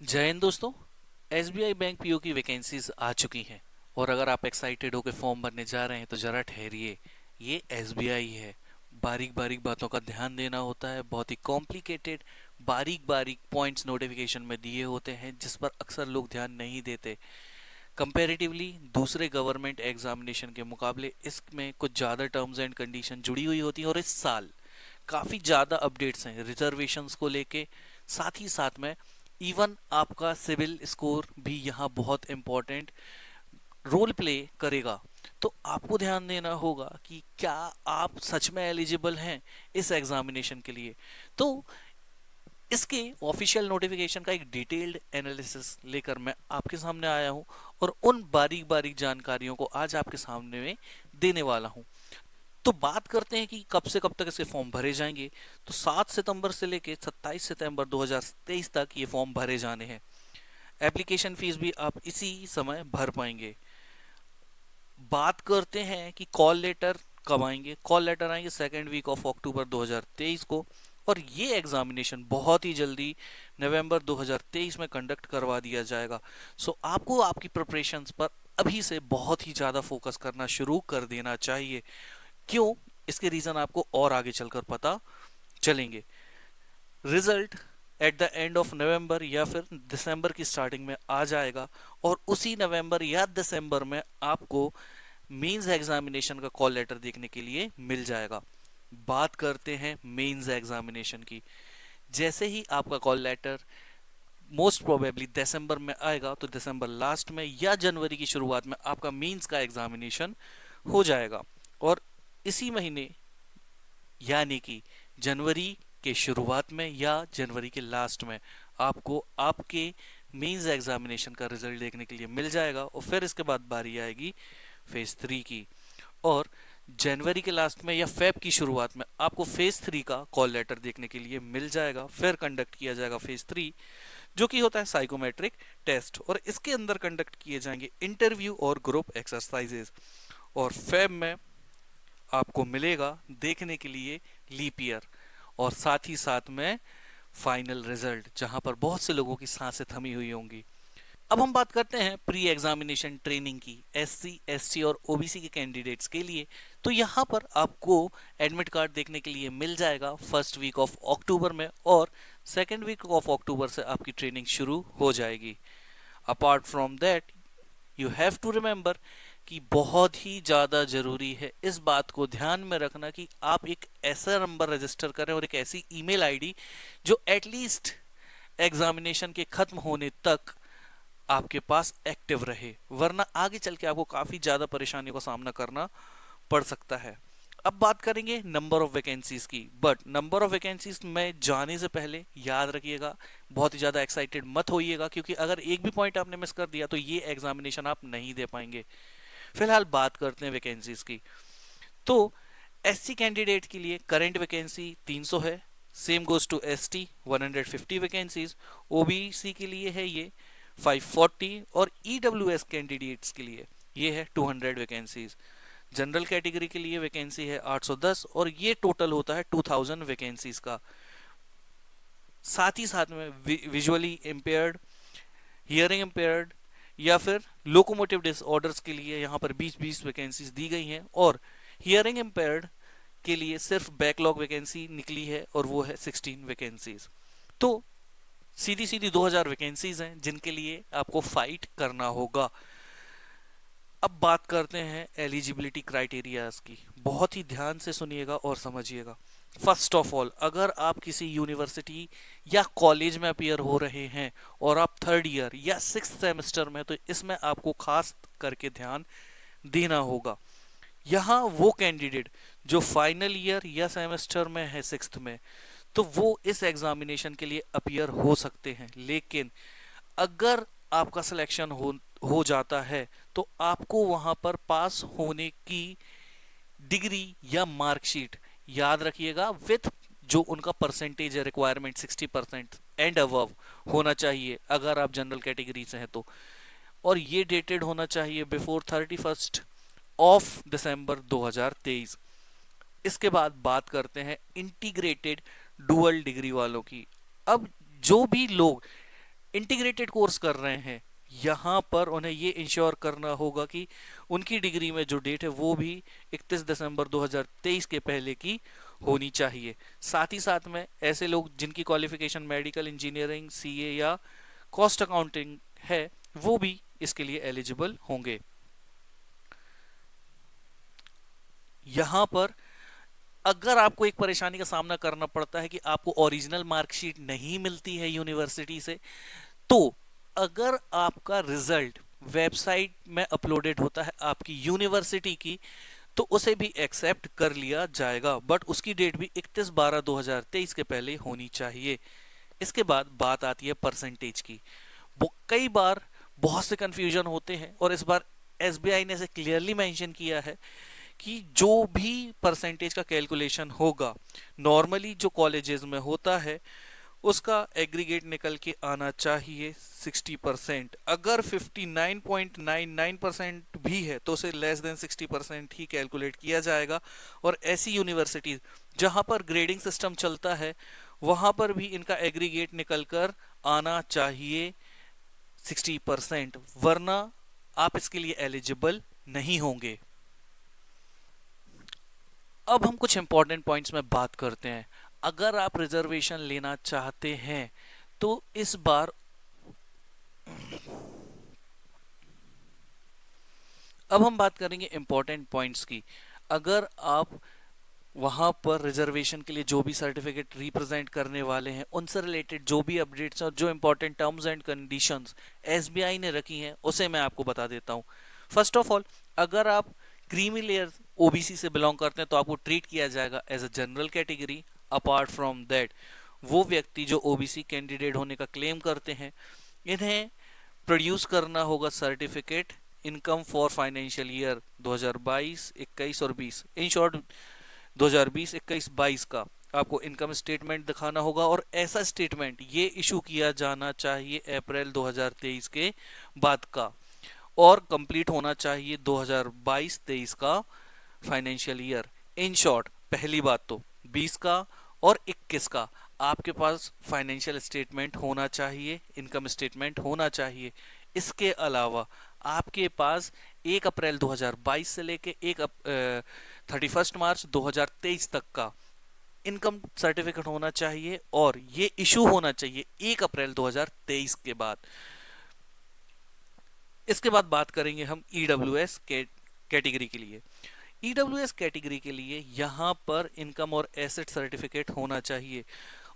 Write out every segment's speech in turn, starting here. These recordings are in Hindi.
जय हिंद दोस्तों। एसबीआई बैंक पीओ की वैकेंसीज आ चुकी हैं और अगर आप एक्साइटेड होकर फॉर्म भरने जा रहे हैं तो जरा ठहरिए। ये एसबीआई है। बारीक बारीक बातों का ध्यान देना होता है। बहुत ही कॉम्प्लिकेटेड बारीक बारीक पॉइंट्स नोटिफिकेशन में दिए होते हैं जिस पर अक्सर लोग ध्यान नहीं देते। कंपैरेटिवली दूसरे गवर्नमेंट एग्जामिनेशन के मुकाबले इसमें कुछ ज़्यादा टर्म्स एंड कंडीशन जुड़ी हुई होती हैं और इस साल काफ़ी ज़्यादा अपडेट्स हैं रिजर्वेशंस को लेके। साथ ही साथ में इवन आपका सिविल स्कोर भी यहाँ बहुत इम्पोर्टेंट रोल प्ले करेगा। तो आपको ध्यान देना होगा कि क्या आप सच में एलिजिबल हैं इस एग्जामिनेशन के लिए। तो इसके ऑफिशियल नोटिफिकेशन का एक डिटेल्ड एनालिसिस लेकर मैं आपके सामने आया हूं और उन बारीक बारीक जानकारियों को आज आपके सामने में देने वाला हूं। तो बात करते हैं कि कब से कब तक इसके फॉर्म भरे जाएंगे। तो 7 सितंबर से लेकर 27 सितंबर 2023 तक ये फॉर्म भरे जाने हैं। एप्लीकेशन फीस भी आप इसी समय भर पाएंगे। बात करते हैं कि कॉल लेटर कब आएंगे। कॉल लेटर आएंगे सेकेंड वीक ऑफ अक्टूबर 2023 को और ये एग्जामिनेशन बहुत ही जल्दी नवंबर 2023 में कंडक्ट करवा दिया जाएगा। सो आपको आपकी प्रिपरेशंस पर अभी से बहुत ही ज़्यादा फोकस करना शुरू कर देना चाहिए। क्यों? इसके रीज़न आपको और आगे चलकर पता चलेंगे। Result at the end of November या फिर दिसंबर की स्टार्टिंग में आ जाएगा और उसी नवंबर या दिसंबर में आपको मेंस एग्जामिनेशन का कॉल लेटर देखने के लिए मिल जाएगा। बात करते हैं मेंस एग्जामिनेशन की। जैसे ही आपका कॉल लेटर मोस्ट प्रोबेबली दिसंबर में आएगा तो दिसंबर लास्ट में या जनवरी की शुरुआत में आपका मेंस का एग्जामिनेशन हो जाएगा और इसी महीने यानी कि जनवरी के शुरुआत में या जनवरी के लास्ट में आपको आपके मेंस एग्जामिनेशन का रिजल्ट देखने के लिए मिल जाएगा और फिर इसके बाद बारी आएगी फेज 3 की। और जनवरी के लास्ट में या फेब की शुरुआत में आपको फेज 3 का कॉल लेटर देखने के लिए मिल जाएगा। फिर कंडक्ट किया जाएगा फेज 3 जो कि होता है साइकोमेट्रिक टेस्ट और इसके अंदर कंडक्ट किए जाएंगे इंटरव्यू और ग्रुप एक्सरसाइजेस। और फेब में आपको मिलेगा देखने के लिए लीप ईयर और साथ ही साथ में फाइनल रिजल्ट जहां पर बहुत से लोगों की सांसें थमी हुई होंगी। अब हम बात करते हैं प्री एग्जामिनेशन ट्रेनिंग की एससी एसटी और ओबीसी के कैंडिडेट्स के लिए। तो यहाँ पर आपको एडमिट कार्ड देखने के लिए मिल जाएगा फर्स्ट वीक ऑफ अक्टूबर में और सेकेंड वीक ऑफ अक्टूबर से आपकी ट्रेनिंग शुरू हो जाएगी। Apart from that you have to remember कि बहुत ही ज़्यादा ज़रूरी है इस बात को ध्यान में रखना कि आप एक ऐसा नंबर रजिस्टर करें और एक ऐसी ईमेल आईडी जो एटलीस्ट एग्जामिनेशन के खत्म होने तक आपके पास एक्टिव रहे, वरना आगे चल के आपको काफ़ी ज़्यादा परेशानियों का सामना करना पड़ सकता है। अब बात करेंगे नंबर ऑफ वैकेंसीज की। बट नंबर ऑफ वैकेंसीज में जाने से पहले याद रखिएगा, बहुत ही ज़्यादा एक्साइटेड मत होइएगा क्योंकि अगर एक भी पॉइंट आपने मिस कर दिया तो ये एग्जामिनेशन आप नहीं दे पाएंगे। फिलहाल बात करते हैं वैकेंसीज की। तो एससी कैंडिडेट के लिए करंट वैकेंसी 300 है। Same goes to ST 150 vacancies. OBC के लिए है ये 540 और ईडब्ल्यूएस कैंडिडेट्स के लिए ये है 200 वैकेंसीज। जनरल कैटेगरी के लिए वैकेंसी है 810 और ये टोटल होता है 2000 वैकेंसीज का। साथ ही साथ में विजुअली इम्पेयर्ड, हियरिंग इम्पेयर्ड या फिर लोकोमोटिव डिसऑर्डर्स के लिए यहाँ पर 20-20 वैकेंसीज दी गई हैं और हियरिंग इम्पेयर्ड के लिए सिर्फ बैकलॉग वैकेंसी निकली है और वो है 16 वैकेंसीज। तो सीधी सीधी 2000 वैकेंसीज हैं जिनके लिए आपको फाइट करना होगा। अब बात करते हैं एलिजिबिलिटी क्राइटेरियाज की। बहुत ही ध्यान से सुनिएगा और समझिएगा। फर्स्ट ऑफ ऑल, अगर आप किसी यूनिवर्सिटी या कॉलेज में अपियर हो रहे हैं और आप थर्ड ईयर या सिक्स सेमेस्टर में, तो इसमें आपको खास करके ध्यान देना होगा। यहाँ वो कैंडिडेट जो फाइनल ईयर या सेमेस्टर में है सिक्स्थ में, तो वो इस एग्जामिनेशन के लिए अपियर हो सकते हैं। लेकिन अगर आपका सिलेक्शन हो जाता है तो आपको वहां पर पास होने की डिग्री या मार्कशीट याद रखिएगा विथ जो उनका परसेंटेज है रिक्वायरमेंट 60% एंड अबव होना चाहिए अगर आप जनरल कैटेगरी से हैं तो। और ये डेटेड होना चाहिए बिफोर 31 ऑफ दिसंबर 2023। इसके बाद बात करते हैं इंटीग्रेटेड डुअल डिग्री वालों की। अब जो भी लोग इंटीग्रेटेड कोर्स कर रहे हैं, यहाँ पर उन्हें ये इंश्योर करना होगा कि उनकी डिग्री में जो डेट है वो भी 31 दिसंबर 2023 के पहले की होनी चाहिए। साथ ही साथ में ऐसे लोग जिनकी क्वालिफिकेशन मेडिकल इंजीनियरिंग, सीए या कॉस्ट अकाउंटिंग है, वो भी इसके लिए एलिजिबल होंगे। यहाँ पर अगर आपको एक परेशानी का सामना करना पड़ता है कि आपको ओरिजिनल मार्कशीट नहीं मिलती है यूनिवर्सिटी से, तो अगर आपका रिजल्ट वेबसाइट में अपलोडेड होता है आपकी यूनिवर्सिटी की, तो उसे भी एक्सेप्ट कर लिया जाएगा, बट उसकी डेट भी 31/12/2023 के पहले होनी चाहिए। इसके बाद बात आती है परसेंटेज की। कई बार बहुत से कंफ्यूजन होते हैं और इस बार एसबीआई ने इसे क्लियरली मेंशन किया है कि जो भी परसेंटेज का कैलकुलेशन होगा, नॉर्मली जो कॉलेजेस में होता है उसका एग्रीगेट निकल के आना चाहिए 60%। अगर 59.99% भी है तो उसे लेस देन 60% ही कैलकुलेट किया जाएगा। और ऐसी यूनिवर्सिटी जहां पर ग्रेडिंग सिस्टम चलता है वहां पर भी इनका एग्रीगेट निकल कर आना चाहिए 60%, वरना आप इसके लिए एलिजिबल नहीं होंगे। अब हम कुछ इंपॉर्टेंट पॉइंट्स में बात करते हैं। अगर आप रिजर्वेशन लेना चाहते हैं तो इस बार अब हम बात करेंगे इंपॉर्टेंट पॉइंट्स की। अगर आप वहां पर रिजर्वेशन के लिए जो भी सर्टिफिकेट रिप्रेजेंट करने वाले हैं उनसे रिलेटेड जो भी अपडेट्स और जो important terms and conditions SBI ने रखी हैं उसे मैं आपको बता देता हूं। फर्स्ट ऑफ ऑल, अगर आप क्रीमी लेयर ओबीसी से बिलोंग करते हैं तो आपको ट्रीट किया जाएगा as a general category. Apart from that, वो व्यक्ति जो ओबीसी कैंडिडेट होने का क्लेम करते हैं, इन्हें प्रोड्यूस करना होगा certificate income for financial year 2022, 21 और 20। इन शॉर्ट 2020, 21, 22 का आपको इनकम स्टेटमेंट दिखाना होगा और ऐसा स्टेटमेंट ये इशू किया जाना चाहिए अप्रैल 2023 के बाद का, और कंप्लीट होना चाहिए 2022-23 का फाइनेंशियल ईयर। इन शॉर्ट, पहली बात तो 20 का और 21 का आपके पास फाइनेंशियल स्टेटमेंट होना चाहिए, इनकम स्टेटमेंट होना चाहिए। इसके अलावा आपके पास 1 अप्रैल 2022 से लेके 31 मार्च 2023 तक का इनकम सर्टिफिकेट होना चाहिए और ये इशू होना चाहिए 1 अप्रैल 2023 के बाद। इसके बाद बात करेंगे हम ईडब्ल्यूएस कैटेगरी के लिए। ईडब्ल्यूएस कैटेगरी के लिए यहाँ पर इनकम और एसेट सर्टिफिकेट होना चाहिए,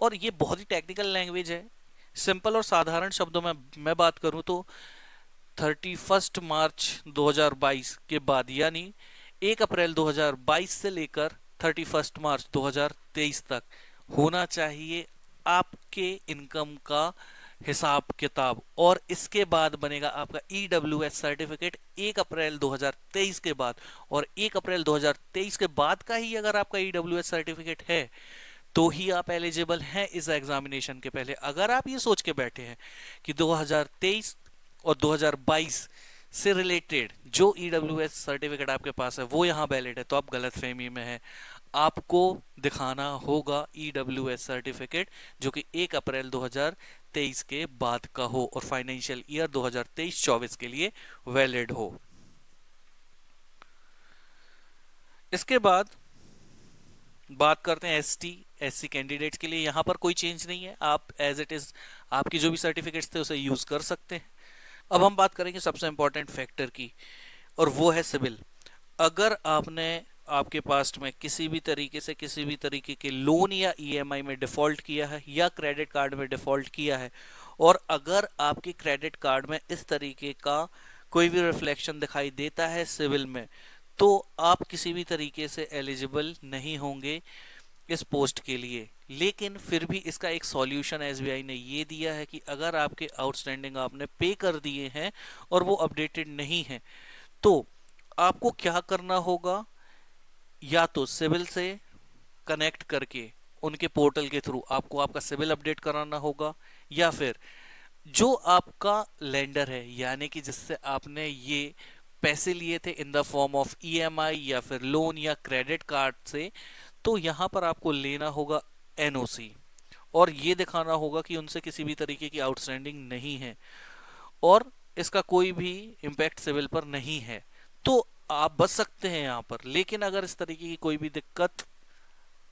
और ये बहुत ही टेक्निकल लैंग्वेज है। सिंपल और साधारण शब्दों में मैं बात करूं तो 31 मार्च 2022 के बाद, यानी 1 अप्रैल 2022 से लेकर 31 मार्च 2023 तक होना चाहिए आपके इनकम का हिसाब किताब, और इसके बाद बनेगा आपका ईडब्ल्यूएस सर्टिफिकेट 1 अप्रैल 2023 के बाद। और 1 अप्रैल 2023 के बाद का ही अगर आपका ईडब्ल्यूएस सर्टिफिकेट है तो ही आप एलिजिबल हैं इस एग्जामिनेशन के पहले। अगर आप ये सोच के बैठे हैं कि 2023 और 2022 से रिलेटेड जो ईडब्ल्यूएस सर्टिफिकेट आपके पास है वो यहाँ वैलिड है, तो आप गलत फहमी में हैं। आपको दिखाना होगा ईडब्ल्यूएस सर्टिफिकेट जो कि 1 अप्रैल 2023 के बाद का हो और फाइनेंशियल ईयर 2023-24 के लिए वैलिड हो। इसके बाद बात करते हैं एससी कैंडिडेट्स के लिए। यहां पर कोई चेंज नहीं है, आप एज इट इज आपकी जो भी सर्टिफिकेट्स थे उसे यूज कर सकते हैं। अब हम बात करेंगे सबसे इंपॉर्टेंट फैक्टर की, और वो है सिविल। अगर आपने आपके पास्ट में किसी भी तरीके से किसी भी तरीके के लोन या ईएमआई में डिफॉल्ट किया है या क्रेडिट कार्ड में डिफॉल्ट किया है, और अगर आपके क्रेडिट कार्ड में इस तरीके का कोई भी रिफ्लेक्शन दिखाई देता है सिविल में, तो आप किसी भी तरीके से एलिजिबल नहीं होंगे इस पोस्ट के लिए। लेकिन फिर भी इसका एक सॉल्यूशन एसबीआई ने ये दिया है कि अगर आपके आउटस्टैंडिंग आपने पे कर दिए हैं और वो अपडेटेड नहीं है, तो आपको क्या करना होगा, या तो सिविल से कनेक्ट करके उनके पोर्टल के थ्रू आपको आपका सिविल अपडेट कराना होगा, या फिर जो आपका लेंडर है यानी कि जिससे आपने ये पैसे लिए थे in the form of EMI या फिर लोन या क्रेडिट कार्ड से, तो यहां पर आपको लेना होगा एनओसी। और ये दिखाना होगा कि उनसे किसी भी तरीके की आउटस्टैंडिंग नहीं है और इसका कोई भी इम्पैक्ट सिविल पर नहीं है, तो आप बच सकते हैं यहाँ पर। लेकिन अगर इस तरीके की कोई भी दिक्कत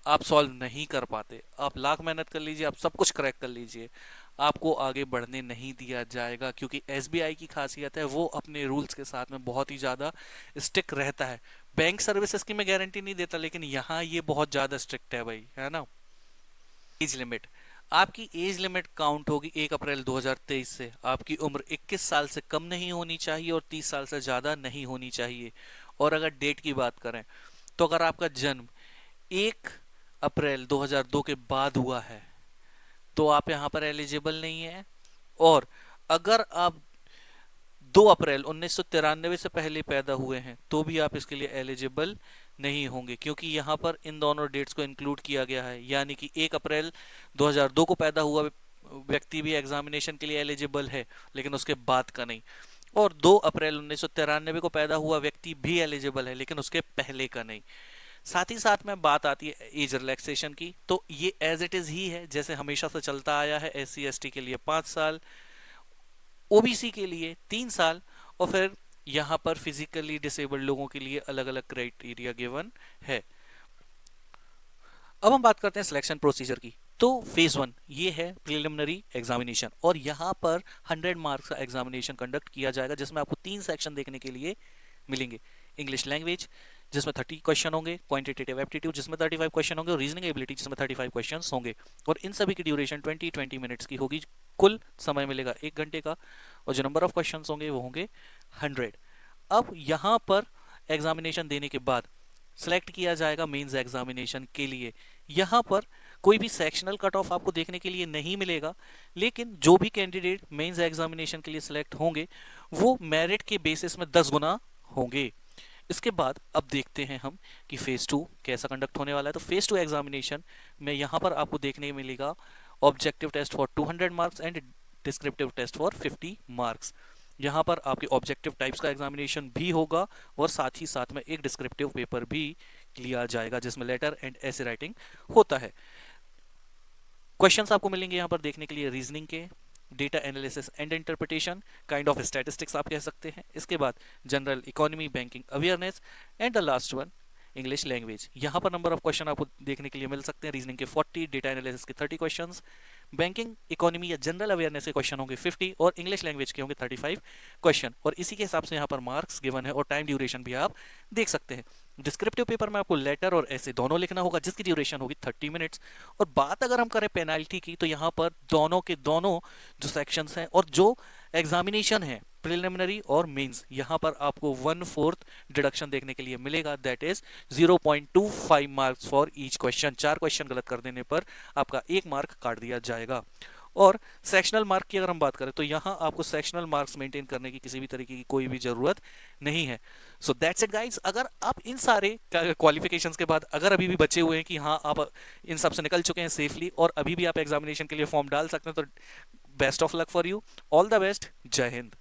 आप सॉल्व नहीं कर पाते, आप लाख मेहनत कर लीजिए, आप सब कुछ क्रैक कर लीजिए, आपको आगे बढ़ने नहीं दिया जाएगा, क्योंकि एसबीआई की खासियत है वो अपने रूल्स के साथ में बहुत ही ज्यादा स्ट्रिक्ट रहता है। बैंक सर्विसेज की मैं गारंटी नहीं देता, लेकिन यहाँ ये बहुत ज्यादा स्ट्रिक्ट है भाई, है ना। एज लिमिट, आपकी एज लिमिट काउंट होगी 1 अप्रैल 2023 से। आपकी उम्र 21 साल से कम नहीं होनी चाहिए और 30 साल से ज्यादा नहीं होनी चाहिए। और अगर डेट की बात करें तो अगर आपका जन्म 1 अप्रैल 2002 के बाद हुआ है तो आप यहां पर एलिजिबल नहीं है। और अगर आप 2 अप्रैल 1993 से पहले पैदा हुए हैं तो भी आप इसके लिए एलिजिबल नहीं होंगे, क्योंकि यहां पर इन दोनों डेट्स को इंक्लूड किया गया है। यानी कि 1 अप्रैल 2002 को पैदा हुआ व्यक्ति भी एग्जामिनेशन के लिए एलिजिबल है, लेकिन उसके बाद का नहीं। और 2 अप्रैल 1993 को पैदा हुआ व्यक्ति भी एलिजिबल है, लेकिन उसके पहले का नहीं। साथ ही साथ में बात आती है एज रिलैक्सेशन की, तो ये एज इट इज ही है जैसे हमेशा से चलता आया है। एस सी एस टी के लिए 5 साल, ओबीसी के लिए 3 साल, और फिर यहाँ पर फिजिकली डिसेबल्ड लोगों के लिए अलग अलग क्राइटेरिया गिवन है। अब हम बात करते हैं सिलेक्शन प्रोसीजर की। तो फेज 1 ये है प्रिलिमिनरी एग्जामिनेशन, और यहाँ पर 100 मार्क्स का एग्जामिनेशन कंडक्ट किया जाएगा, जिसमें आपको 3 सेक्शन देखने के लिए मिलेंगे। इंग्लिश लैंग्वेज जिसमें 30 क्वेश्चन होंगे, क्वांटिटेटिव एप्टीट्यूड जिसमें 35 क्वेश्चन होंगे, और रीजनिंग एबिलिटी जिसमें 35 क्वेश्चन होंगे। और इन सभी की ड्यूरेशन 20 मिनट्स की होगी। कुल समय मिलेगा 1 घंटे का, और जो नंबर ऑफ क्वेश्चन होंगे वो होंगे 100। अब यहाँ पर एग्जामिनेशन देने के बाद सिलेक्ट किया जाएगा मेंस एग्जामिनेशन के लिए। यहाँ पर कोई भी सेक्शनल कट ऑफ आपको देखने के लिए नहीं मिलेगा, लेकिन जो भी कैंडिडेट मेंस एग्जामिनेशन के लिए सिलेक्ट होंगे वो मेरिट के बेसिस में 10 गुना होंगे। इसके बाद अब देखते हैं हम कि फेज 2 कैसा कंडक्ट होने वाला है। तो फेज 2 एग्जामिनेशन में यहाँ पर आपको देखने मिलेगा objective test for 200 marks and descriptive test for 50 marks. यहाँ पर आपके ऑब्जेक्टिव टाइप्स का एग्जामिनेशन भी होगा, और साथ ही साथ में एक डिस्क्रिप्टिव पेपर भी लिया जाएगा जिसमें लेटर एंड ऐसे राइटिंग होता है। क्वेश्चंस आपको मिलेंगे यहाँ पर देखने के लिए रीजनिंग के, data analysis and interpretation, kind of statistics आप कह सकते हैं। इसके बाद general economy, banking awareness, and the last one English language. यहाँ पर नंबर ऑफ क्वेश्चन आपको देखने के लिए मिल सकते हैं। रीजनिंग के 40, डेटा एनालिसिस के 30 क्वेश्चंस, बैंकिंग इकोनॉमी या जनरल अवेयरनेस के क्वेश्चन होंगे 50, और इंग्लिश लैंग्वेज के होंगे 35 क्वेश्चन। और इसी के हिसाब से यहाँ पर मार्क्स गिवन है, और टाइम ड्यूरेशन भी आप देख सकते हैं। डिस्क्रिप्टिव पेपर में आपको लेटर और ऐसे दोनों लिखना होगा, जिसकी ड्यूरेशन होगी 30 मिनट्स। और बात अगर हम करें पेनाल्टी की, तो यहाँ पर दोनों के दोनों जो सेक्शंस हैं और जो एग्जामिनेशन है प्रिलिमिनरी और मेंस, यहाँ पर आपको 1/4 डिडक्शन देखने के लिए मिलेगा, that is 0.25 marks for each question. 4 question गलत कर देने पर आपका 1 मार्क काट दिया जाएगा। और सेक्शनल मार्क की अगर हम बात करें तो यहां आपको सेक्शनल मार्क्स मेंटेन करने की किसी भी तरीके की कोई भी जरूरत नहीं है। So that's it guys. अगर आप इन सारे क्वालिफिकेशंस के बाद अगर अभी भी बचे हुए हैं कि हाँ आप इन सब से निकल चुके हैं सेफली और अभी भी आप एग्जामिनेशन के लिए फॉर्म डाल सकते हैं, तो best of luck for you, all the best, जय हिंद।